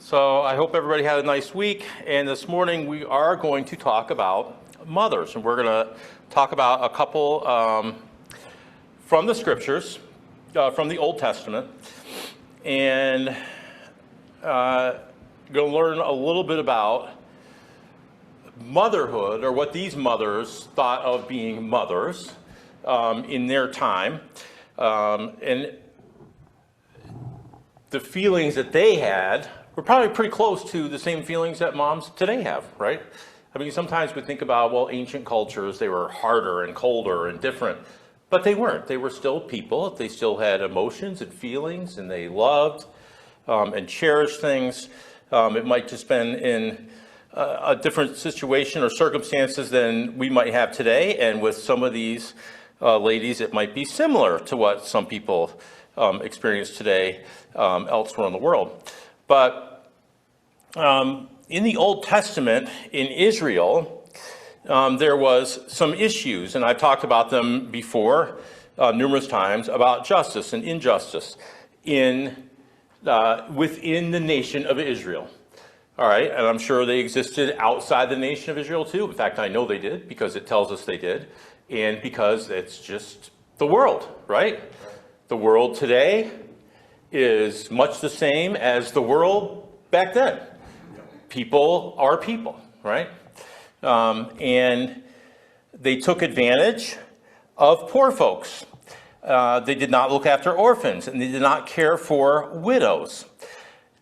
So I hope everybody had a nice week, and this morning we are going to talk about mothers, and we're going to talk about a couple from the scriptures, from the Old Testament, and going to learn a little bit about motherhood, or what these mothers thought of being mothers in their time, and the feelings that they had were probably pretty close to the same feelings that moms today have, right? I mean, sometimes we think about, well, ancient cultures, they were harder and colder and different, but they weren't. They were still people. They still had emotions and feelings, and they loved and cherished things. It might just been in a different situation or circumstances than we might have today, and with some of these ladies, it might be similar to what some people experience today elsewhere in the world. But in the Old Testament, in Israel, there was some issues, and I've talked about them before numerous times, about justice and injustice within the nation of Israel. All right, and I'm sure they existed outside the nation of Israel too. In fact, I know they did, because it tells us they did, and because it's just the world, right? The world today is much the same as the world back then. People are people, right? And they took advantage of poor folks. They did not look after orphans, and they did not care for widows.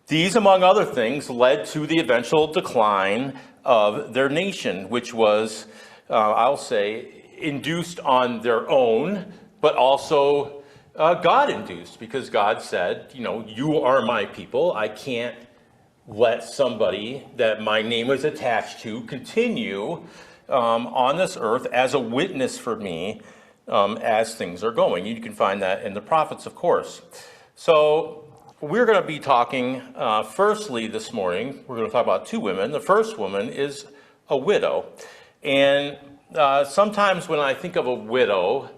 These, among other things, led to the eventual decline of their nation, which was, I'll say, induced on their own, but also God-induced, because God said, you are my people. I can't let somebody that my name is attached to continue on this earth as a witness for me as things are going. You can find that in the prophets, of course. So we're going to be talking, firstly this morning, we're going to talk about two women. The first woman is a widow. And sometimes when I think of a widow,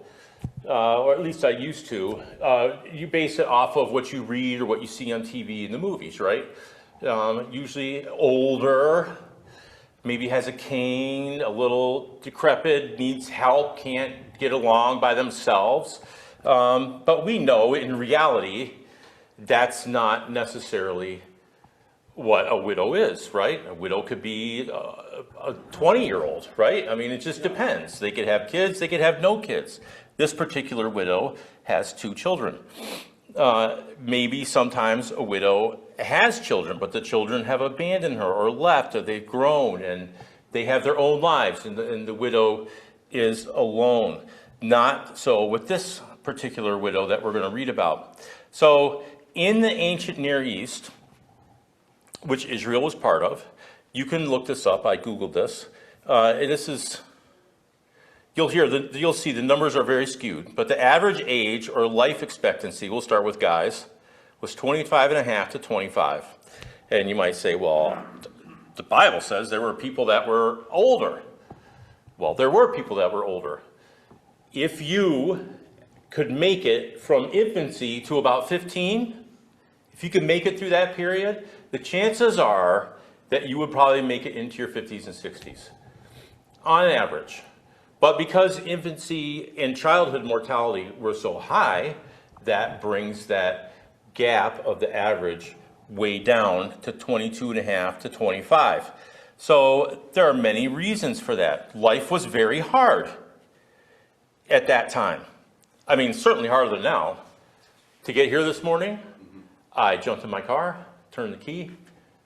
or at least I used to, you base it off of what you read or what you see on TV in the movies, right? Usually older, maybe has a cane, a little decrepit, needs help, can't get along by themselves. But we know in reality, that's not necessarily what a widow is, right? A widow could be a 20-year-old, right? I mean, it just depends. They could have kids, they could have no kids. This particular widow has two children. Maybe sometimes a widow has children, but the children have abandoned her or left, or they've grown and they have their own lives, and the widow is alone. Not so with this particular widow that we're going to read about. So in the ancient Near East, which Israel was part of, you can look this up. I Googled this. This is... You'll see the numbers are very skewed, but the average age or life expectancy, we'll start with guys, was 25 and a half to 25. And you might say, well, the Bible says there were people that were older. Well, there were people that were older. If you could make it from infancy to about 15, if you could make it through that period, the chances are that you would probably make it into your 50s and 60s, on average. But because infancy and childhood mortality were so high, that brings that gap of the average way down to 22 and a half to 25. So there are many reasons for that. Life was very hard at that time. I mean, certainly harder than now. To get here this morning, I jumped in my car, turned the key,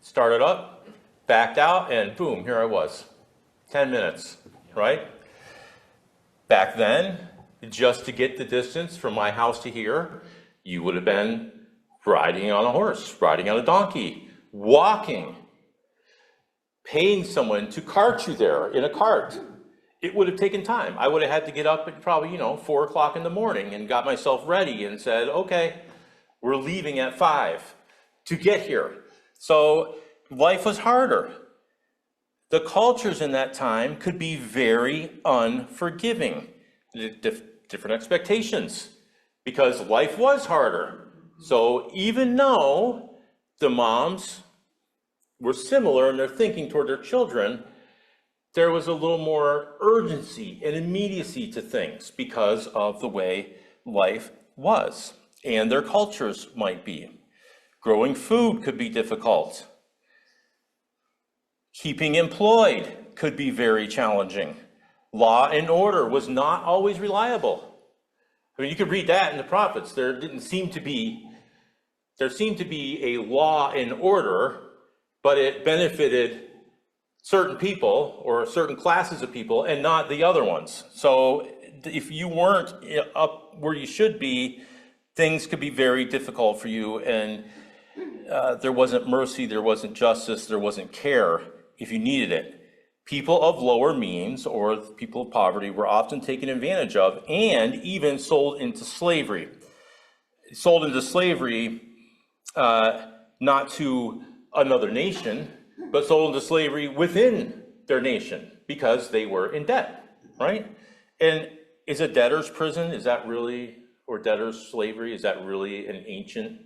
started up, backed out, and boom, here I was. 10 minutes, right? Back then, just to get the distance from my house to here, you would have been riding on a horse, riding on a donkey, walking, paying someone to cart you there in a cart. It would have taken time. I would have had to get up at probably, 4 o'clock in the morning and got myself ready and said, okay, we're leaving at 5 to get here. So life was harder. The cultures in that time could be very unforgiving, different expectations, because life was harder. So even though the moms were similar in their thinking toward their children, there was a little more urgency and immediacy to things because of the way life was and their cultures might be. Growing food could be difficult. Keeping employed could be very challenging. Law and order was not always reliable. I mean, you could read that in the prophets. There seemed to be a law and order, but it benefited certain people or certain classes of people and not the other ones. So if you weren't up where you should be, things could be very difficult for you, and there wasn't mercy, there wasn't justice, there wasn't care if you needed it. People of lower means or people of poverty were often taken advantage of and even sold into slavery. Sold into slavery, not to another nation, but sold into slavery within their nation because they were in debt, right? And is a debtor's prison, is that really, or debtor's slavery, is that really an ancient?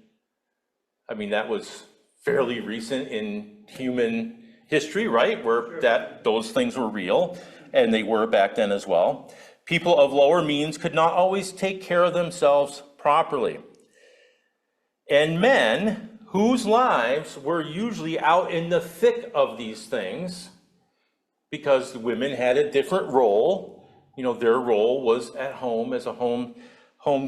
I mean, that was fairly recent in human history, right? Where those things were real, and they were back then as well. People of lower means could not always take care of themselves properly. And men whose lives were usually out in the thick of these things, because the women had a different role. You know, their role was at home as a home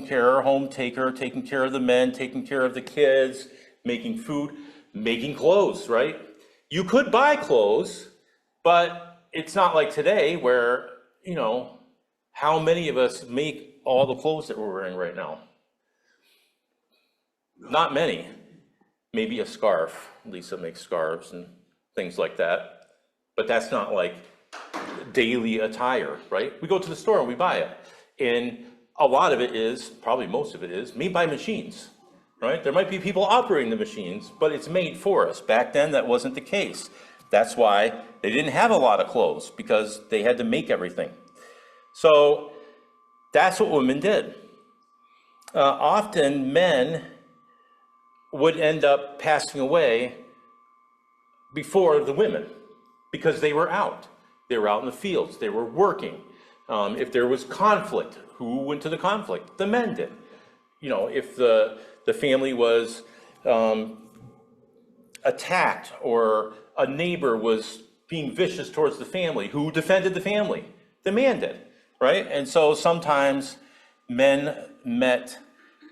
carer, home taker, taking care of the men, taking care of the kids, making food, making clothes, right? You could buy clothes, but it's not like today where, you know, how many of us make all the clothes that we're wearing right now? Not many. Maybe a scarf. Lisa makes scarves and things like that. But that's not like daily attire, right? We go to the store and we buy it. And a lot of it is, probably most of it is, made by machines. Right? There might be people operating the machines, but it's made for us. Back then, that wasn't the case. That's why they didn't have a lot of clothes, because they had to make everything. So that's what women did. Often men would end up passing away before the women because they were out. They were out in the fields. They were working. If there was conflict, who went to the conflict? The men did. You know, if the family was attacked or a neighbor was being vicious towards the family, who defended the family? The man did, right? And so sometimes men met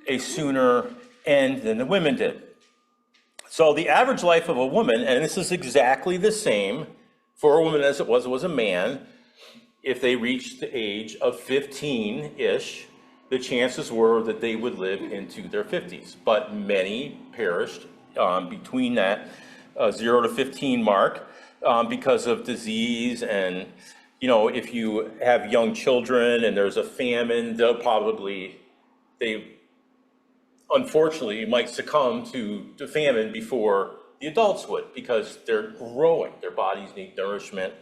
a sooner end than the women did. So the average life of a woman, and this is exactly the same for a woman as it was a man, if they reached the age of 15-ish, the chances were that they would live into their 50s, but many perished between that 0 to 15 mark because of disease. And, you know, if you have young children and there's a famine, they unfortunately might succumb to famine before the adults would, because they're growing, their bodies need nourishment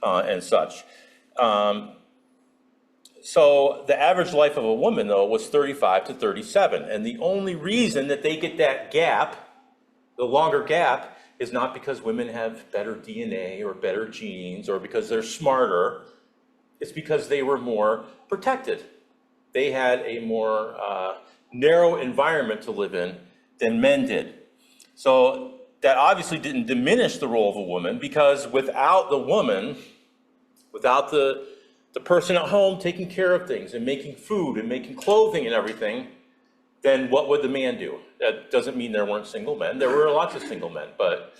and such. So the average life of a woman, though, was 35 to 37. And the only reason that they get that gap, the longer gap, is not because women have better DNA or better genes or because they're smarter. It's because they were more protected. They had a more narrow environment to live in than men did. So that obviously didn't diminish the role of a woman, because without the woman, without the person at home taking care of things and making food and making clothing and everything, then what would the man do? That doesn't mean there weren't single men. There were lots of single men, but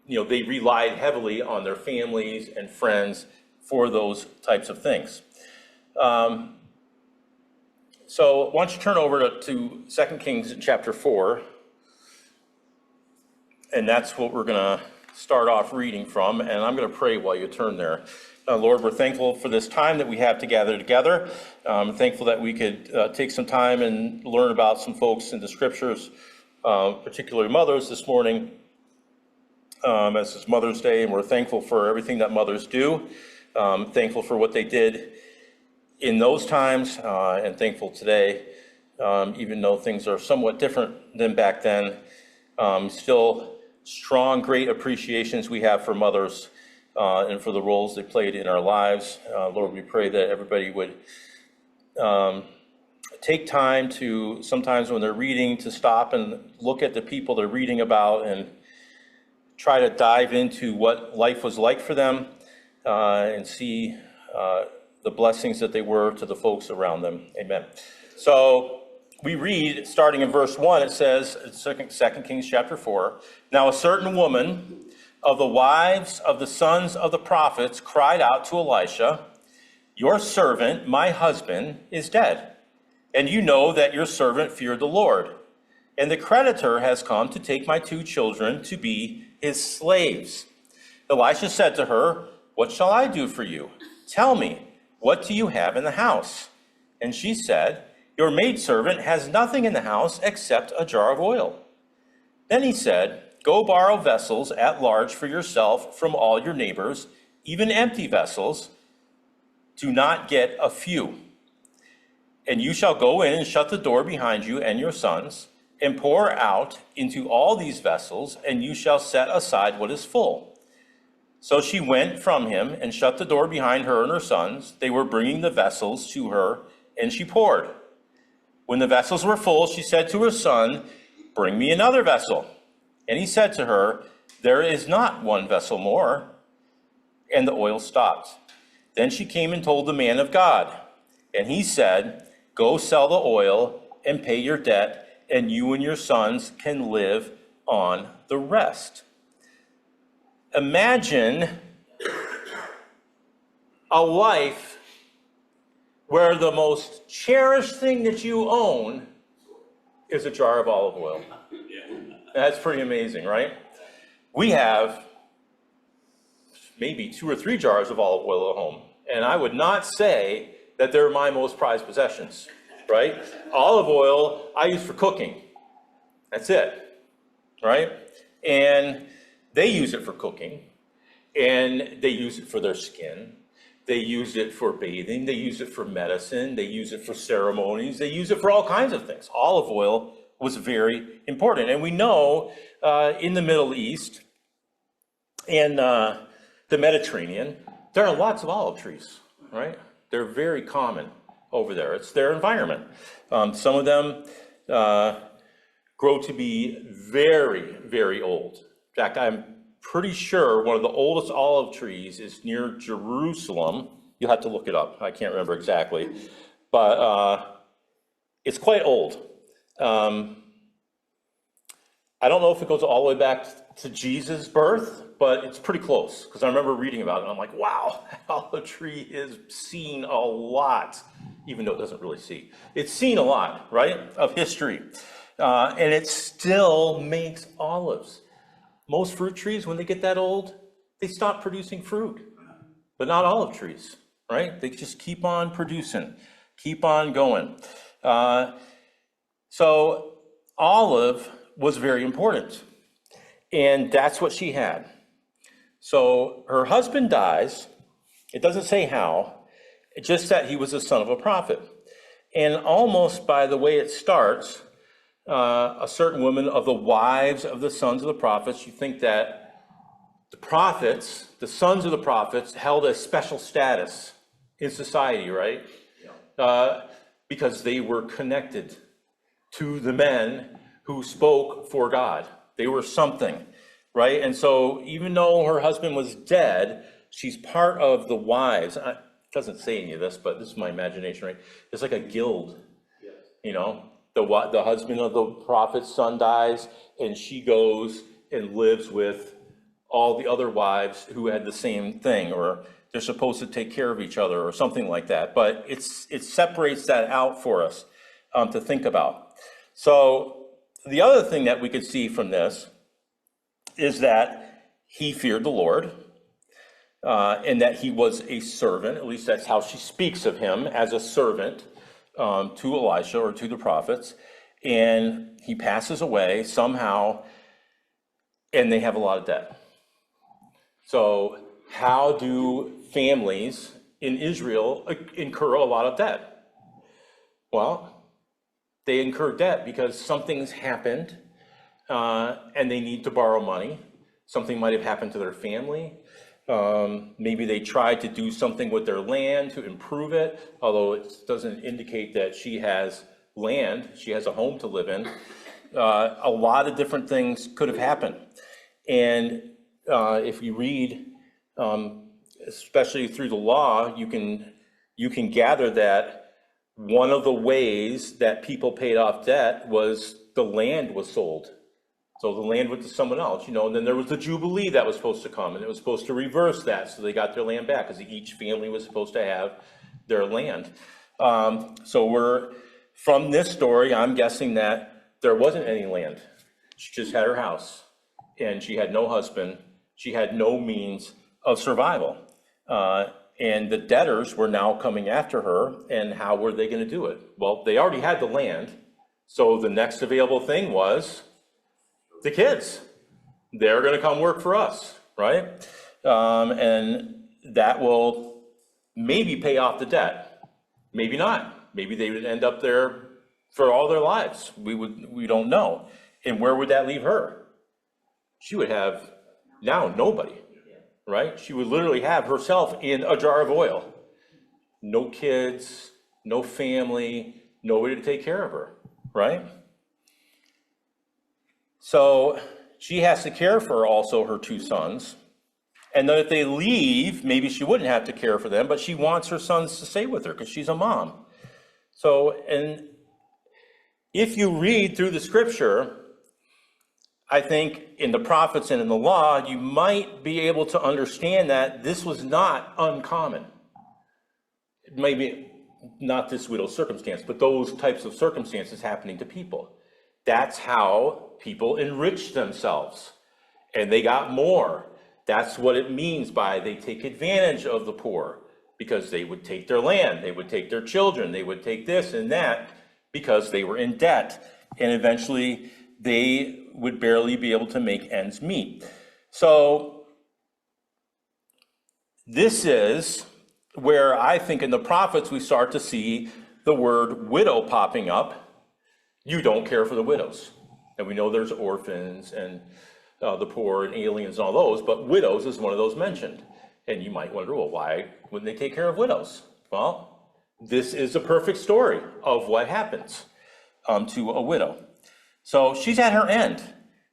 you know, they relied heavily on their families and friends for those types of things. So why don't you turn over to 2 Kings chapter 4, and that's what we're going to start off reading from, and I'm going to pray while you turn there. Lord, we're thankful for this time that we have to gather together. Thankful that we could take some time and learn about some folks in the scriptures, particularly mothers this morning, as it's Mother's Day, and we're thankful for everything that mothers do. Thankful for what they did in those times, and thankful today, even though things are somewhat different than back then, still strong, great appreciations we have for mothers and for the roles they played in our lives. Lord, we pray that everybody would take time to, sometimes when they're reading, to stop and look at the people they're reading about and try to dive into what life was like for them and see the blessings that they were to the folks around them. Amen. So we read, starting in verse 1, it says, 2 Kings chapter 4, "Now a certain woman of the wives of the sons of the prophets cried out to Elisha, 'Your servant, my husband, is dead, and you know that your servant feared the Lord. And the creditor has come to take my 2 children to be his slaves.' Elisha said to her, 'What shall I do for you? Tell me, what do you have in the house?' And she said, 'Your maidservant has nothing in the house except a jar of oil.' Then he said, 'Go borrow vessels at large for yourself from all your neighbors, even empty vessels. Do not get a few. And you shall go in and shut the door behind you and your sons, and pour out into all these vessels, and you shall set aside what is full.' So she went from him and shut the door behind her and her sons. They were bringing the vessels to her, and she poured. When the vessels were full, she said to her son, 'Bring me another vessel.' And he said to her, 'There is not one vessel more.' And the oil stopped. Then she came and told the man of God. And he said, 'Go sell the oil and pay your debt, and you and your sons can live on the rest.'" Imagine a life where the most cherished thing that you own is a jar of olive oil. That's pretty amazing, right? We have maybe 2 or 3 jars of olive oil at home, and I would not say that they're my most prized possessions, right? Olive oil I use for cooking. That's it, right? And they use it for cooking, and they use it for their skin. They use it for bathing. They use it for medicine. They use it for ceremonies. They use it for all kinds of things. Olive oil was very important. And we know in the Middle East and the Mediterranean, there are lots of olive trees, right? They're very common over there. It's their environment. Some of them grow to be very, very old. In fact, I'm pretty sure one of the oldest olive trees is near Jerusalem. You'll have to look it up. I can't remember exactly. But it's quite old. I don't know if it goes all the way back to Jesus' birth, but it's pretty close, because I remember reading about it, and I'm like, wow, that olive tree is seen a lot, even though it doesn't really see. It's seen a lot, right, of history. And it still makes olives. Most fruit trees, when they get that old, they stop producing fruit, but not olive trees, right? They just keep on producing, keep on going. So olive was very important, and that's what she had. So her husband dies. It doesn't say how, it's just that he was the son of a prophet. And almost by the way it starts, a certain woman of the wives of the sons of the prophets, you think that the prophets, the sons of the prophets, held a special status in society, right? Yeah. Because they were connected to the men who spoke for God. They were something, right? And so even though her husband was dead, she's part of the wives. It doesn't say any of this, but this is my imagination, right? It's like a guild, yes. You know? The husband of the prophet's son dies, and she goes and lives with all the other wives who had the same thing, or they're supposed to take care of each other or something like that. But it separates that out for us to think about. So the other thing that we could see from this is that he feared the Lord, and that he was a servant. At least that's how she speaks of him, as a servant to Elisha or to the prophets. And he passes away somehow, and they have a lot of debt. So how do families in Israel incur a lot of debt? Well, they incur debt because something's happened. and they need to borrow money. Something might have happened to their family. Maybe they tried to do something with their land to improve it, although it doesn't indicate that she has land. She has a home to live in. A lot of different things could have happened. And if you read, especially through the law, you can gather that one of the ways that people paid off debt was the land was sold. So the land went to someone else, and then there was the Jubilee that was supposed to come, and it was supposed to reverse that, so they got their land back, because each family was supposed to have their land. So from this story, I'm guessing that there wasn't any land. She just had her house, and she had no husband. She had no means of survival. And the debtors were now coming after her, and how were they going to do it? Well, they already had the land, so the next available thing was the kids. They're going to come work for us, right? And that will maybe pay off the debt. Maybe not. Maybe they would end up there for all their lives. We don't know. And where would that leave her? She would have now nobody, right? She would literally have herself in a jar of oil. No kids, no family, nobody to take care of her, right? So she has to care for also her two sons. And then if they leave, maybe she wouldn't have to care for them, but she wants her sons to stay with her because she's a mom. So, and if you read through the scripture, I think in the prophets and in the law, you might be able to understand that this was not uncommon. Maybe not this widow's circumstance, but those types of circumstances happening to people. That's how people enrich themselves, and they got more. That's what it means by they take advantage of the poor, because they would take their land, they would take their children, they would take this and that because they were in debt, and eventually they would barely be able to make ends meet. So this is where I think in the prophets we start to see the word widow popping up. You don't care for the widows. And we know there's orphans and the poor and aliens and all those, but widows is one of those mentioned. And you might wonder, well, why wouldn't they take care of widows? Well, this is a perfect story of what happens to a widow. So she's at her end.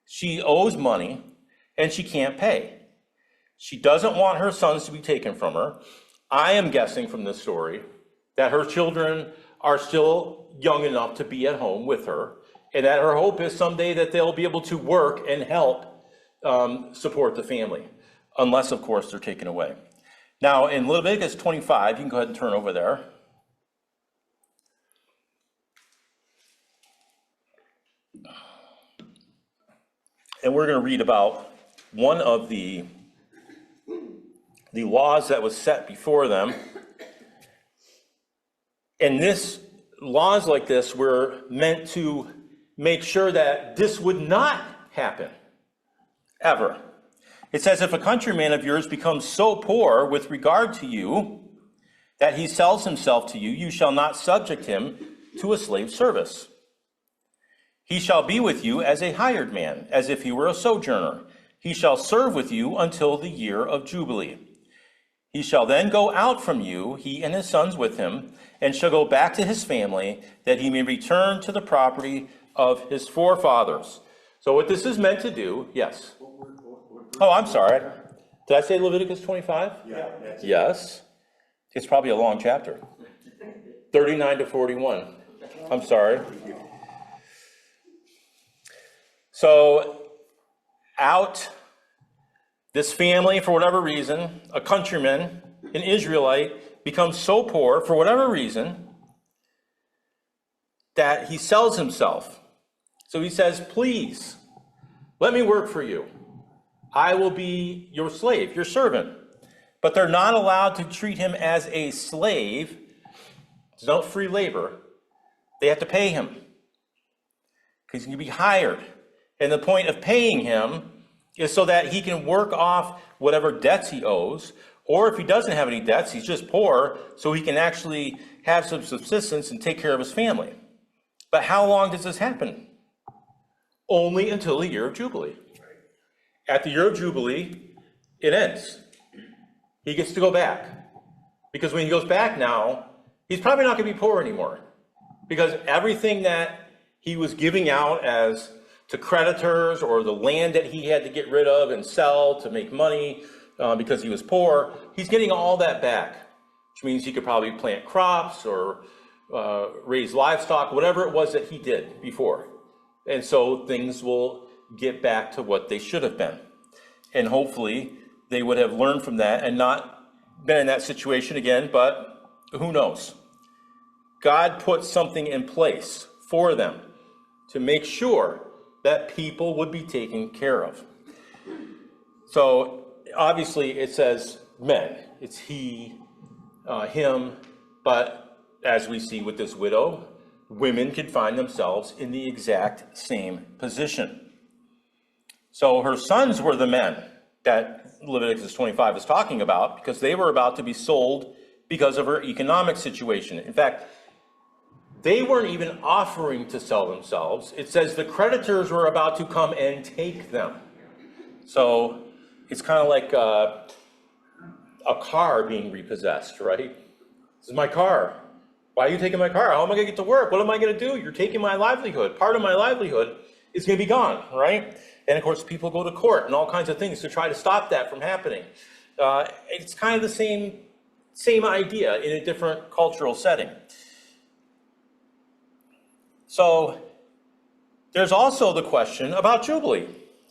She owes money and she can't pay. She doesn't want her sons to be taken from her. I am guessing from this story that her children are still young enough to be at home with her, and that her hope is someday that they'll be able to work and help support the family, unless, of course, they're taken away. Now, in Leviticus 25, you can go ahead and turn over there. And we're going to read about one of the laws that was set before them. And laws like this were meant to make sure that this would not happen, ever. It says, if a countryman of yours becomes so poor with regard to you that he sells himself to you, you shall not subject him to a slave service. He shall be with you as a hired man, as if he were a sojourner. He shall serve with you until the year of Jubilee. He shall then go out from you, he and his sons with him, and shall go back to his family, that he may return to the property of his forefathers. So what this is meant to do, yes. Oh, I'm sorry. Did I say Leviticus 25? Yeah. Yes. It's probably a long chapter. 39 to 41. I'm sorry. So this family, for whatever reason, a countryman, an Israelite, becomes so poor, for whatever reason, that he sells himself. So he says, please, let me work for you. I will be your slave, your servant. But they're not allowed to treat him as a slave. There's no free labor. They have to pay him, because he can be hired. And the point of paying him is so that he can work off whatever debts he owes, or if he doesn't have any debts, he's just poor, so he can actually have some subsistence and take care of his family. But how long does this happen? only until the year of Jubilee. At the year of Jubilee, it ends. He gets to go back. Because when he goes back now, he's probably not going to be poor anymore. Because everything that he was giving out as to creditors, or the land that he had to get rid of and sell to make money because he was poor, he's getting all that back, which means he could probably plant crops or raise livestock, whatever it was that he did before. And so things will get back to what they should have been. And hopefully they would have learned from that and not been in that situation again, but who knows? God put something in place for them to make sure that people would be taken care of. So obviously it says men, it's he, him, but as we see with this widow, women could find themselves in the exact same position. So her sons were the men that Leviticus 25 is talking about, because they were about to be sold because of her economic situation. In fact, they weren't even offering to sell themselves. It says the creditors were about to come and take them. So it's kind of like a car being repossessed, right? This is my car. Why are you taking my car? How am I going to get to work? What am I going to do? You're taking my livelihood. Part of my livelihood is going to be gone, right? And of course, people go to court and all kinds of things to try to stop that from happening. It's kind of the same idea in a different cultural setting. So there's also the question about Jubilee.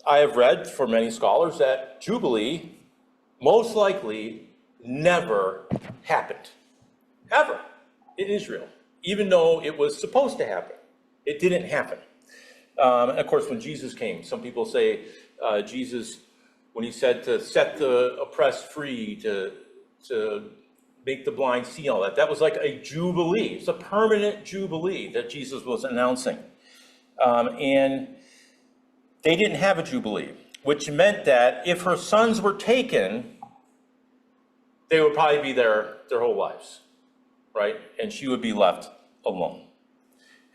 I have read for many scholars that Jubilee most likely never happened, ever, in Israel, even though it was supposed to happen. It didn't happen. And of course, when Jesus came, some people say Jesus, when he said to set the oppressed free, to make the blind see, all that was like a jubilee. It's a permanent jubilee that Jesus was announcing. And they didn't have a jubilee, which meant that if her sons were taken, they would probably be there their whole lives, right? And she would be left alone.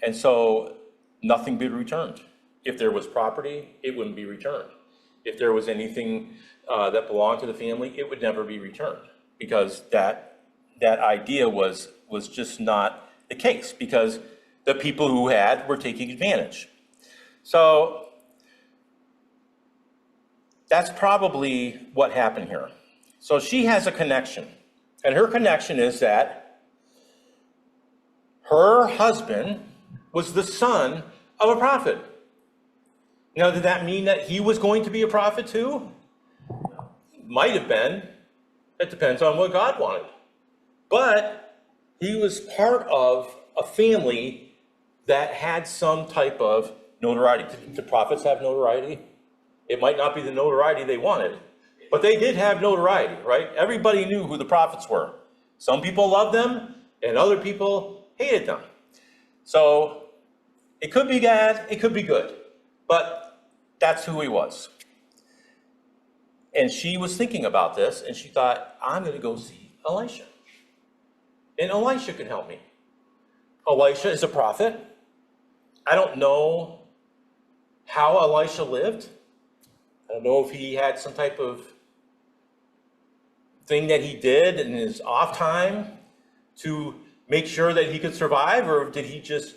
And so nothing would be returned. If there was property, it wouldn't be returned. If there was anything that belonged to the family, it would never be returned, because that idea was just not the case, because the people who had were taking advantage. So that's probably what happened here. So she has a connection, and her connection is that her husband was the son of a prophet. Now, did that mean that he was going to be a prophet too? Might have been. It depends on what God wanted. But he was part of a family that had some type of notoriety. Did prophets have notoriety? It might not be the notoriety they wanted, but they did have notoriety, right? Everybody knew who the prophets were. Some people loved them, and other people hated them. So it could be bad, it could be good, but that's who he was. And she was thinking about this, and she thought, I'm going to go see Elisha. And Elisha can help me. Elisha is a prophet. I don't know how Elisha lived. I don't know if he had some type of thing that he did in his off time to make sure that he could survive, or did he just,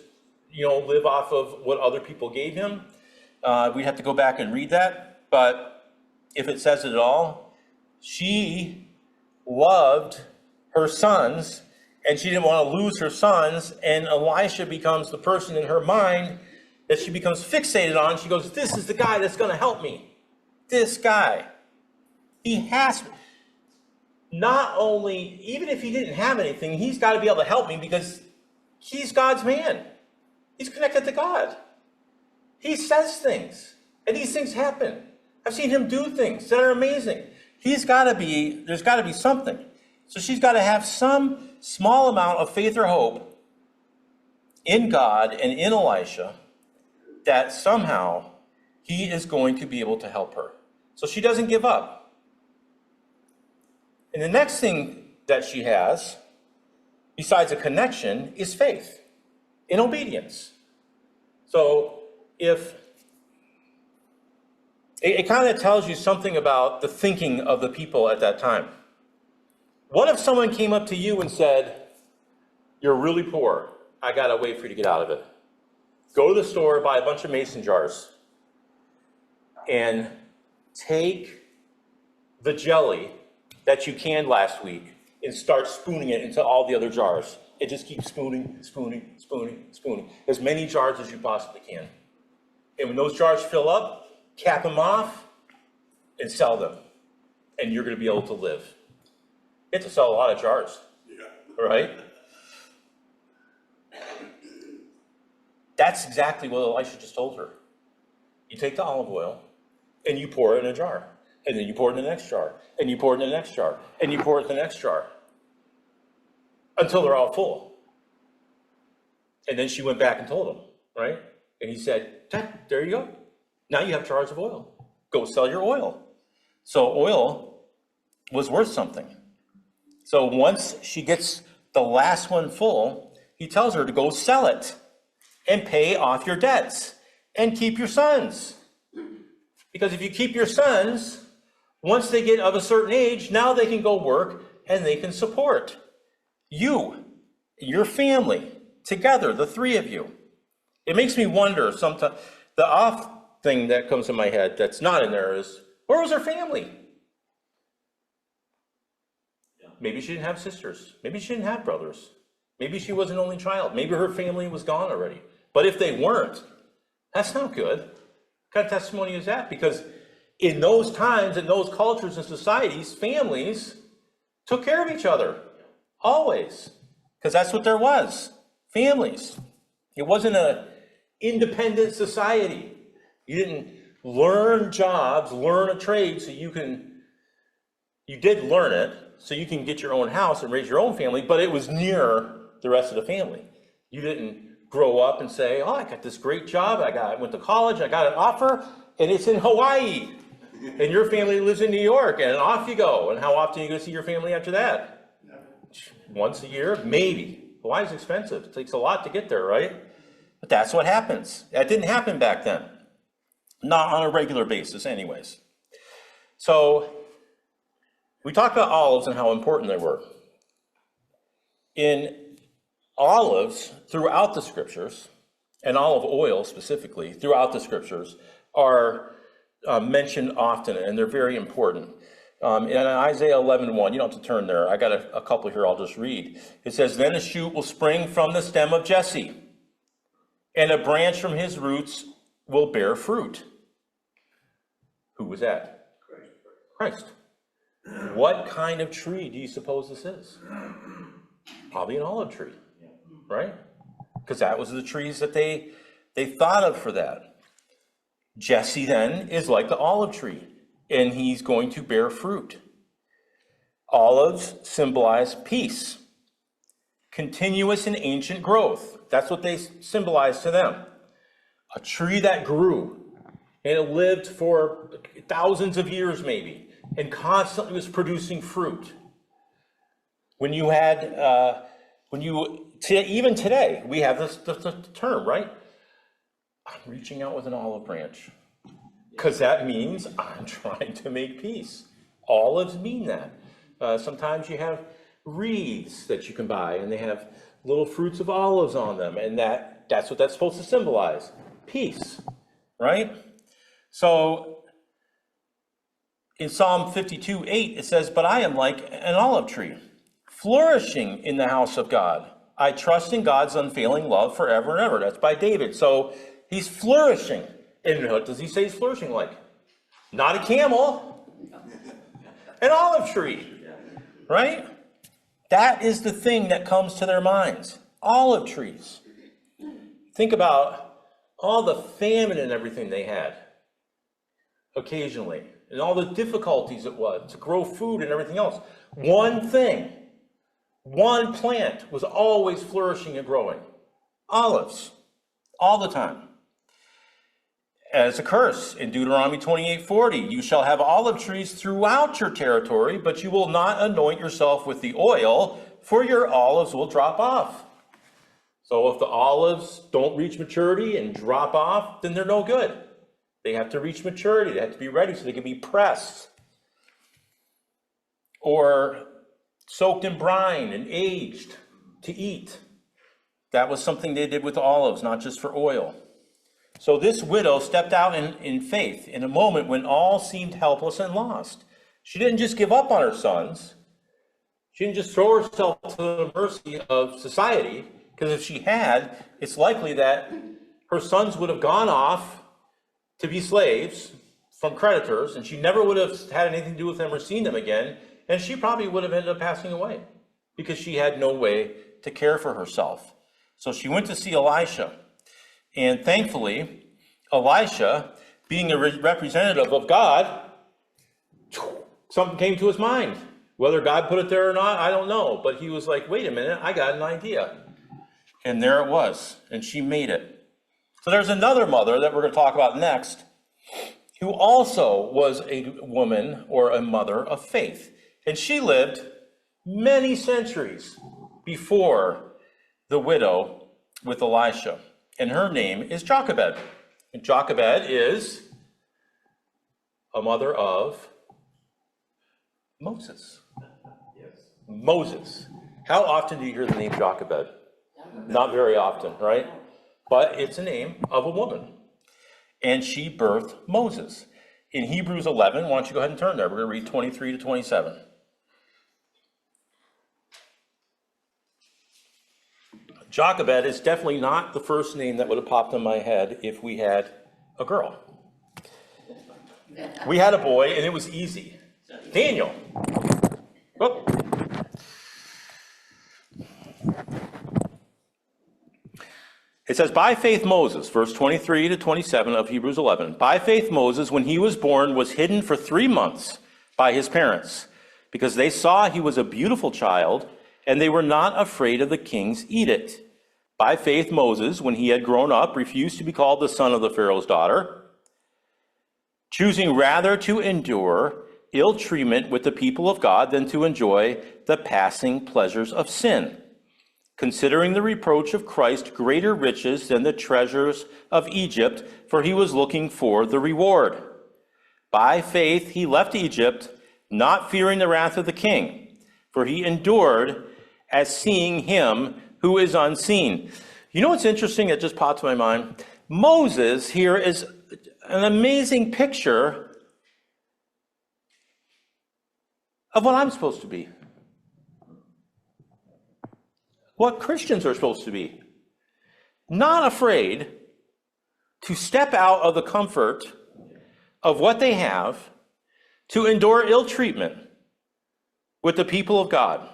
live off of what other people gave him? We have to go back and read that, but if it says it at all, she loved her sons, and she didn't want to lose her sons, and Elisha becomes the person in her mind that she becomes fixated on. She goes, this is the guy that's going to help me. This guy. He has, not only, even if he didn't have anything, he's got to be able to help me, because he's God's man. He's connected to God. He says things, and these things happen. I've seen him do things that are amazing. There's got to be something. So she's got to have some small amount of faith or hope in God and in Elisha that somehow he is going to be able to help her. So she doesn't give up. And the next thing that she has, besides a connection, is faith and obedience. So if It kind of tells you something about the thinking of the people at that time. What if someone came up to you and said, you're really poor, I got a way for you to get out of it. Go to the store, buy a bunch of mason jars, and take the jelly that you canned last week and start spooning it into all the other jars. And just keep spooning, spooning, spooning, spooning. As many jars as you possibly can. And when those jars fill up, cap them off and sell them. And you're going to be able to live. You have to sell a lot of jars, right? That's exactly what Elisha just told her. You take the olive oil and you pour it in a jar. And then you pour it in the next jar. And you pour it in the next jar. And you pour it in the next jar. Until they're all full. And then she went back and told him, right? And he said, there you go. Now you have jars of oil. Go sell your oil. So oil was worth something. So once she gets the last one full, he tells her to go sell it and pay off your debts and keep your sons. Because if you keep your sons, once they get of a certain age, now they can go work and they can support you, your family, together, the three of you. It makes me wonder sometimes, the off thing that comes in my head that's not in there is, where was her family? Maybe she didn't have sisters. Maybe she didn't have brothers. Maybe she was an only child. Maybe her family was gone already. But if they weren't, that's not good. What kind of testimony is that? Because in those times, in those cultures and societies, families took care of each other. Always. Because that's what there was. Families. It wasn't an independent society. You didn't learn jobs, learn a trade so you did learn it so you can get your own house and raise your own family, but it was near the rest of the family. You didn't grow up and say, oh, I got this great job, I went to college, I got an offer, and it's in Hawaii. And your family lives in New York, and off you go. And how often are you going to see your family after that? Once a year? Maybe. Hawaii's expensive. It takes a lot to get there, right? But that's what happens. That didn't happen back then. Not on a regular basis anyways. So we talked about olives and how important they were. In olives, throughout the scriptures, and olive oil specifically, throughout the scriptures, are mentioned often, and they're very important. In Isaiah 11:1, you don't have to turn there. I got a couple here I'll just read. It says, then a shoot will spring from the stem of Jesse, and a branch from his roots will bear fruit. Who was that? Christ. What kind of tree do you suppose this is? Probably an olive tree, right? Because that was the trees that they thought of for that. Jesse then is like the olive tree, and he's going to bear fruit. Olives symbolize peace, continuous and ancient growth. That's what they symbolize to them. A tree that grew, and it lived for thousands of years maybe, and constantly was producing fruit. When you had, even today, we have this the term, right? I'm reaching out with an olive branch. Because that means I'm trying to make peace. Olives mean that. Sometimes you have wreaths that you can buy, and they have little fruits of olives on them, and that's what that's supposed to symbolize. Peace, right? So in Psalm 52:8, it says, but I am like an olive tree, flourishing in the house of God. I trust in God's unfailing love forever and ever. That's by David. So he's flourishing. And what does he say he's flourishing like? Not a camel, an olive tree, right? That is the thing that comes to their minds. Olive trees. Think about all the famine and everything they had occasionally, and all the difficulties it was to grow food and everything else. One thing, one plant was always flourishing and growing. Olives, all the time. As a curse in Deuteronomy 28:40, you shall have olive trees throughout your territory, but you will not anoint yourself with the oil, for your olives will drop off. So if the olives don't reach maturity and drop off, then they're no good. They have to reach maturity. They have to be ready so they can be pressed or soaked in brine and aged to eat. That was something they did with olives, not just for oil. So this widow stepped out in faith in a moment when all seemed helpless and lost. She didn't just give up on her sons. She didn't just throw herself to the mercy of society, because if she had, it's likely that her sons would have gone off to be slaves from creditors, and she never would have had anything to do with them or seen them again, and she probably would have ended up passing away because she had no way to care for herself. So she went to see Elisha, and thankfully, Elisha, being a representative of God, something came to his mind. Whether God put it there or not, I don't know. But he was like, wait a minute, I got an idea. And there it was, and she made it. So there's another mother that we're going to talk about next, who also was a woman or a mother of faith. And she lived many centuries before the widow with Elisha. And her name is Jochebed. And Jochebed is a mother of Moses. Moses. How often do you hear the name Jochebed? Not very often, right? But it's a name of a woman. And she birthed Moses. In Hebrews 11, why don't you go ahead and turn there? We're going to read 23 to 27. Jochebed is definitely not the first name that would have popped in my head if we had a girl. We had a boy, and it was easy. Daniel. Oh. It says, by faith Moses, verse 23 to 27 of Hebrews 11. By faith Moses, when he was born, was hidden for 3 months by his parents, because they saw he was a beautiful child, and they were not afraid of the king's edict. By faith Moses, when he had grown up, refused to be called the son of the Pharaoh's daughter, choosing rather to endure ill treatment with the people of God than to enjoy the passing pleasures of sin, considering the reproach of Christ greater riches than the treasures of Egypt, for he was looking for the reward. By faith he left Egypt, not fearing the wrath of the king, for he endured as seeing him who is unseen. You know what's interesting that just popped to my mind? Moses here is an amazing picture of what I'm supposed to be. What Christians are supposed to be. Not afraid to step out of the comfort of what they have to endure ill treatment with the people of God.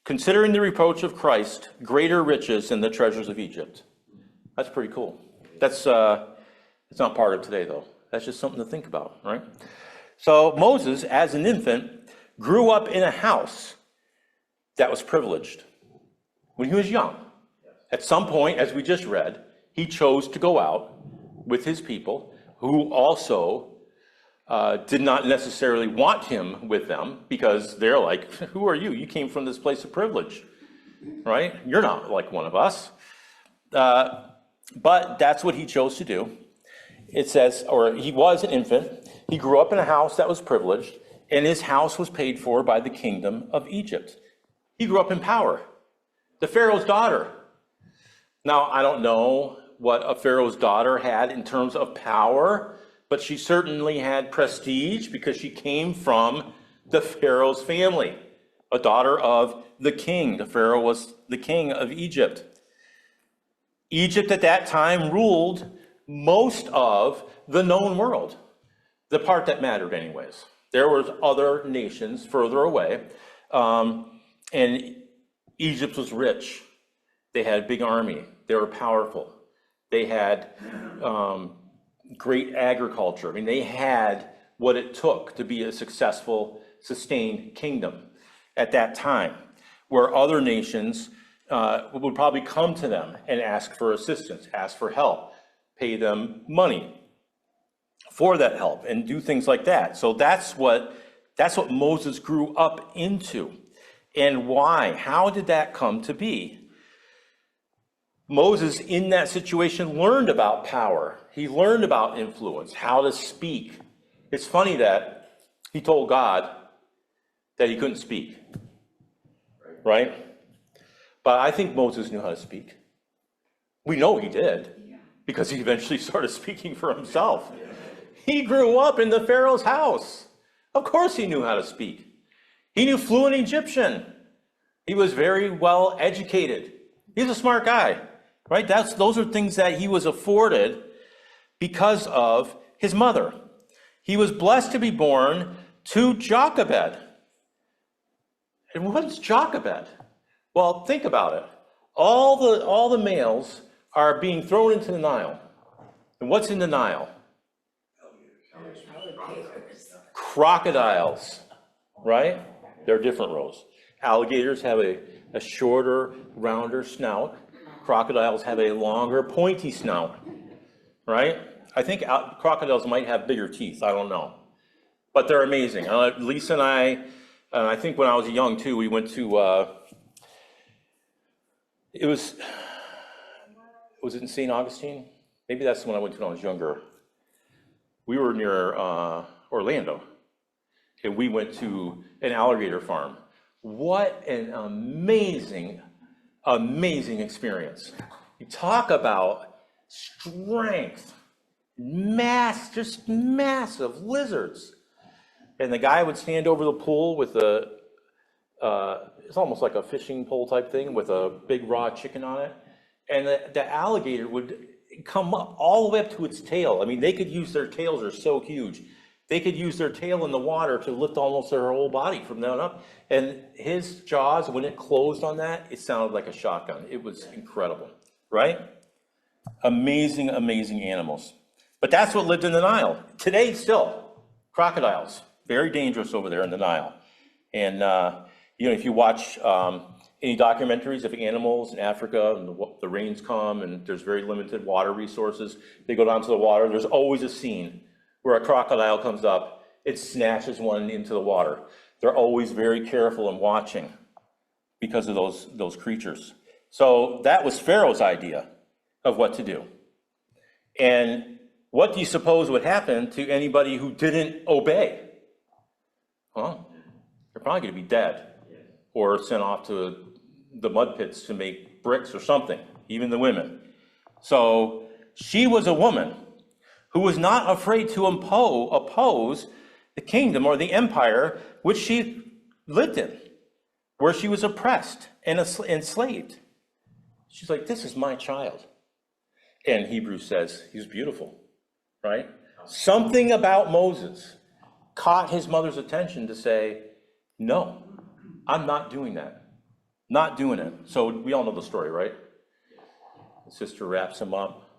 Considering the reproach of Christ greater riches than the treasures of Egypt. That's pretty cool. It's not part of today, though. That's just something to think about, right? So Moses, as an infant, grew up in a house that was privileged when he was young. At some point, as we just read, he chose to go out with his people who also did not necessarily want him with them, because they're like, who are you? You came from this place of privilege, right? You're not like one of us. But that's what he chose to do. It says, or he was an infant. He grew up in a house that was privileged, and his house was paid for by the kingdom of Egypt. He grew up in power. The Pharaoh's daughter. Now, I don't know what a Pharaoh's daughter had in terms of power, but she certainly had prestige because she came from the Pharaoh's family, a daughter of the king. The Pharaoh was the king of Egypt. Egypt at that time ruled most of the known world, the part that mattered anyways. There was other nations further away, and Egypt was rich. They had a big army. They were powerful. They had great agriculture. I mean, they had what it took to be a successful, sustained kingdom at that time, where other nations would probably come to them and ask for assistance, ask for help, pay them money for that help, and do things like that. So that's what Moses grew up into. And why? How did that come to be? Moses, in that situation, learned about power. He learned about influence, how to speak. It's funny that he told God that he couldn't speak, right? But I think Moses knew how to speak. We know he did, because he eventually started speaking for himself. He grew up in the Pharaoh's house. Of course he knew how to speak. He knew fluent Egyptian. He was very well educated. He's a smart guy, right? Those are things that he was afforded because of his mother. He was blessed to be born to Jochebed. And what's Jochebed? Well, think about it. All the males are being thrown into the Nile. And what's in the Nile? Crocodiles, right? They're different rows. Alligators have a shorter, rounder snout. Crocodiles have a longer, pointy snout, right? I think crocodiles might have bigger teeth. I don't know. But they're amazing. Lisa and I think when I was young too, we went to, was it in St. Augustine? Maybe that's the one I went to when I was younger. We were near Orlando, and we went to an alligator farm. What an amazing, amazing experience. You talk about strength, just massive lizards. And the guy would stand over the pool with it's almost like a fishing pole type thing with a big raw chicken on it. And the alligator would come up all the way up to its tail. I mean, they could use their tails, are so huge. They could use their tail in the water to lift almost their whole body from down up. And his jaws, when it closed on that, it sounded like a shotgun. It was incredible, right? Amazing, amazing animals. But that's what lived in the Nile. Today, still, crocodiles, very dangerous over there in the Nile. And, if you watch any documentaries of animals in Africa, and the rains come and there's very limited water resources, they go down to the water, there's always a scene where a crocodile comes up, it snatches one into the water. They're always very careful and watching because of those creatures. So that was Pharaoh's idea of what to do. And what do you suppose would happen to anybody who didn't obey? Well, they're probably going to be dead or sent off to the mud pits to make bricks or something, even the women. So she was a woman who was not afraid to oppose the kingdom or the empire which she lived in, where she was oppressed and enslaved. She's like, this is my child. And Hebrews says he was beautiful, right? Something about Moses caught his mother's attention to say, no, I'm not doing that. Not doing it. So we all know the story, right? The sister wraps him up.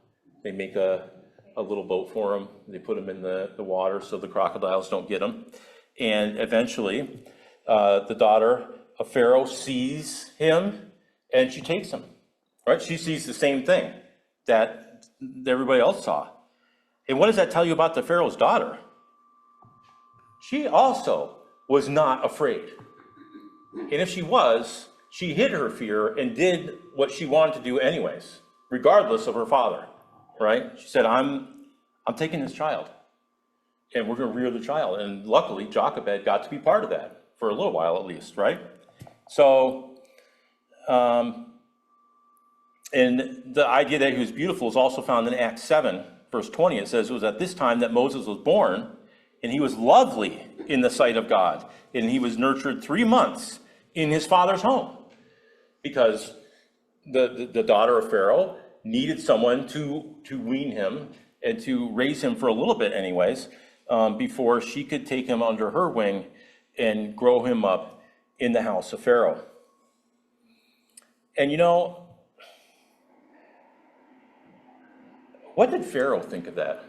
They make a little boat for him. They put him in the water so the crocodiles don't get him. And eventually, the daughter of Pharaoh sees him and she takes him, right? She sees the same thing that everybody else saw. And what does that tell you about the Pharaoh's daughter? She also was not afraid. And if she was, she hid her fear and did what she wanted to do anyways, regardless of her father, right? She said, I'm taking this child, and we're going to rear the child. And luckily, Jochebed got to be part of that, for a little while at least, right? So, and the idea that he was beautiful is also found in Acts 7, verse 20. It says, it was at this time that Moses was born, and he was lovely in the sight of God, and he was nurtured 3 months in his father's home, because the daughter of Pharaoh needed someone to wean him and to raise him for a little bit anyways, before she could take him under her wing and grow him up in the house of Pharaoh. And what did Pharaoh think of that?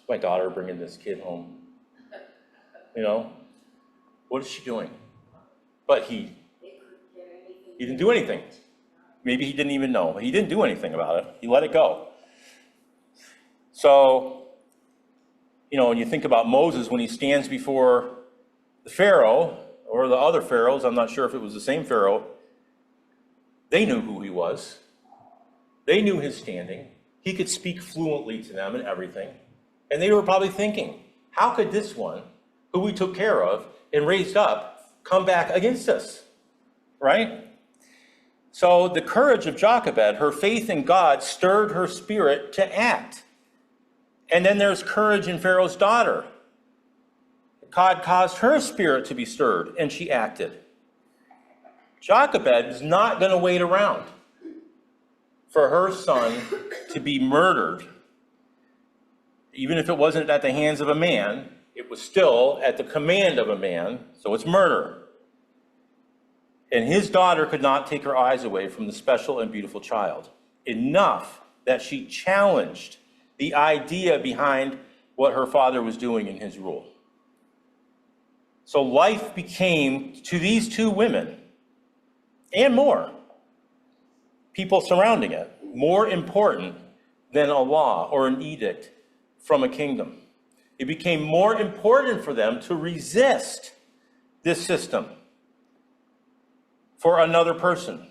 My daughter bringing this kid home. What is she doing? But he didn't do anything. Maybe he didn't even know. He didn't do anything about it. He let it go. So, when you think about Moses, when he stands before the Pharaoh, or the other pharaohs, I'm not sure if it was the same Pharaoh, they knew who he was. They knew his standing. He could speak fluently to them and everything. And they were probably thinking, how could this one, who we took care of and raised up, come back against us? Right? So the courage of Jochebed, her faith in God, stirred her spirit to act. And then there's courage in Pharaoh's daughter. God caused her spirit to be stirred, and she acted. Jochebed is not going to wait around for her son to be murdered. Even if it wasn't at the hands of a man, it was still at the command of a man, so it's murder. And his daughter could not take her eyes away from the special and beautiful child, enough that she challenged the idea behind what her father was doing in his rule. So life became, to these two women, and more, people surrounding it, more important than a law or an edict from a kingdom. It became more important for them to resist this system for another person,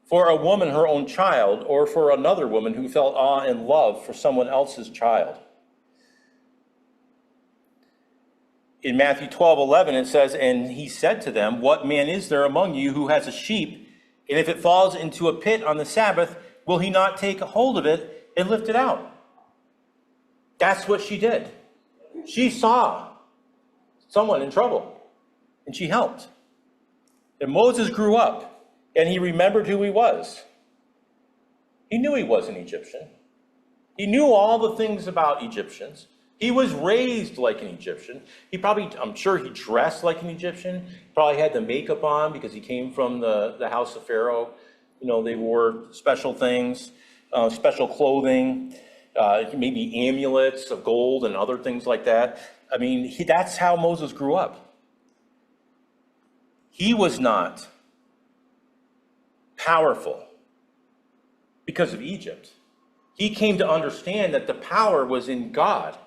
for a woman, her own child, or for another woman who felt awe and love for someone else's child. In Matthew 12:11, it says, and he said to them, what man is there among you who has a sheep, and if it falls into a pit on the Sabbath, will he not take hold of it and lift it out? That's what she did. She saw someone in trouble, and she helped. And Moses grew up, and he remembered who he was. He knew he was an Egyptian. He knew all the things about Egyptians. He was raised like an Egyptian. I'm sure he dressed like an Egyptian. Probably had the makeup on because he came from the house of Pharaoh. You know, they wore special things, special clothing, maybe amulets of gold and other things like that. I mean, that's how Moses grew up. He was not powerful because of Egypt. He came to understand that the power was in God,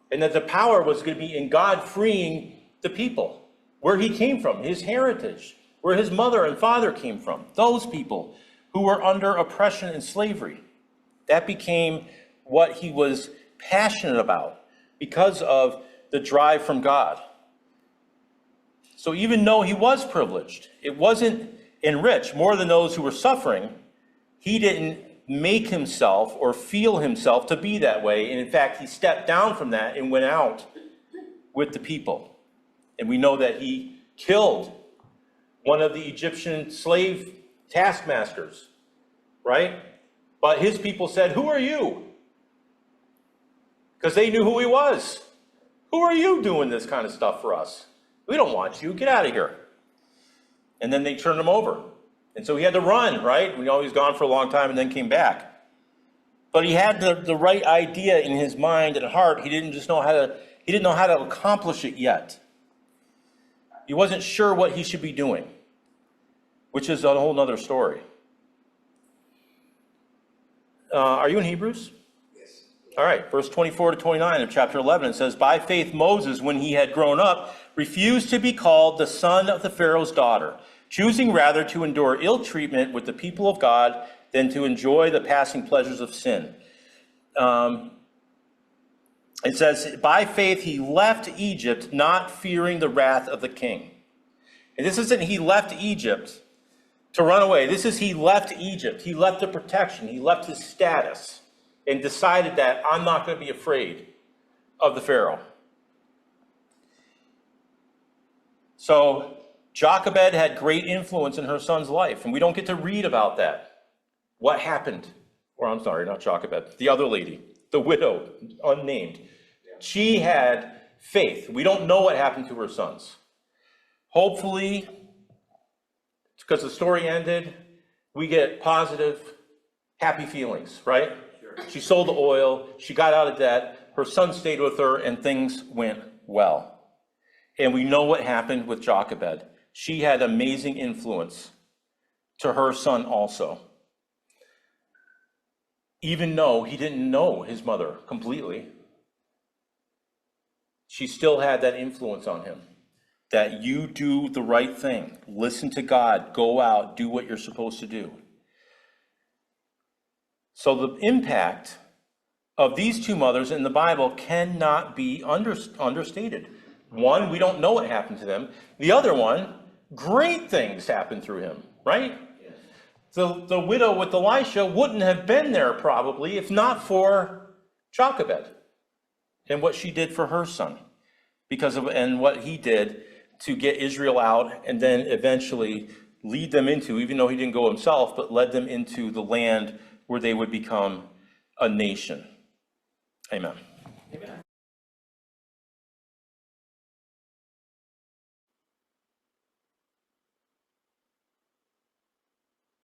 and that the power was going to be in God freeing the people, where he came from, his heritage, where his mother and father came from, those people who were under oppression and slavery. That became what he was passionate about because of the drive from God. So even though he was privileged, it wasn't enriched more than those who were suffering, he didn't make himself or feel himself to be that way. And in fact, he stepped down from that and went out with the people. And we know that he killed one of the Egyptian slave taskmasters, right? But his people said, who are you? Because they knew who he was. Who are you doing this kind of stuff for us? We don't want you. Get out of here. And then they turned him over. And so he had to run, right? We know he's gone for a long time and then came back. But he had the right idea in his mind and heart. He didn't know how to accomplish it yet. He wasn't sure what he should be doing, which is a whole nother story. Are you in Hebrews? Yes. All right, verse 24 to 29 of chapter 11, it says, by faith Moses, when he had grown up, refused to be called the son of the Pharaoh's daughter, choosing rather to endure ill treatment with the people of God than to enjoy the passing pleasures of sin. It says, by faith he left Egypt, not fearing the wrath of the king. And this isn't he left Egypt to run away. This is he left Egypt. He left the protection. He left his status and decided that I'm not going to be afraid of the Pharaoh. So Jochebed had great influence in her son's life, and we don't get to read about that. What happened? Or I'm sorry, not Jochebed, the other lady, the widow, unnamed. She had faith. We don't know what happened to her sons. Hopefully, because the story ended, we get positive, happy feelings, right? Sure. She sold the oil, she got out of debt, her son stayed with her, and things went well. And we know what happened with Jochebed. She had amazing influence to her son also. Even though he didn't know his mother completely, she still had that influence on him. that you do the right thing. Listen to God, go out, do what you're supposed to do. So the impact of these two mothers in the Bible cannot be understated. One, we don't know what happened to them. The other one, great things happened through him, right? The widow with Elisha wouldn't have been there probably if not for Jochebed and what she did for her son, and what he did to get Israel out and then eventually lead them into, even though he didn't go himself, but led them into the land where they would become a nation. Amen. Amen.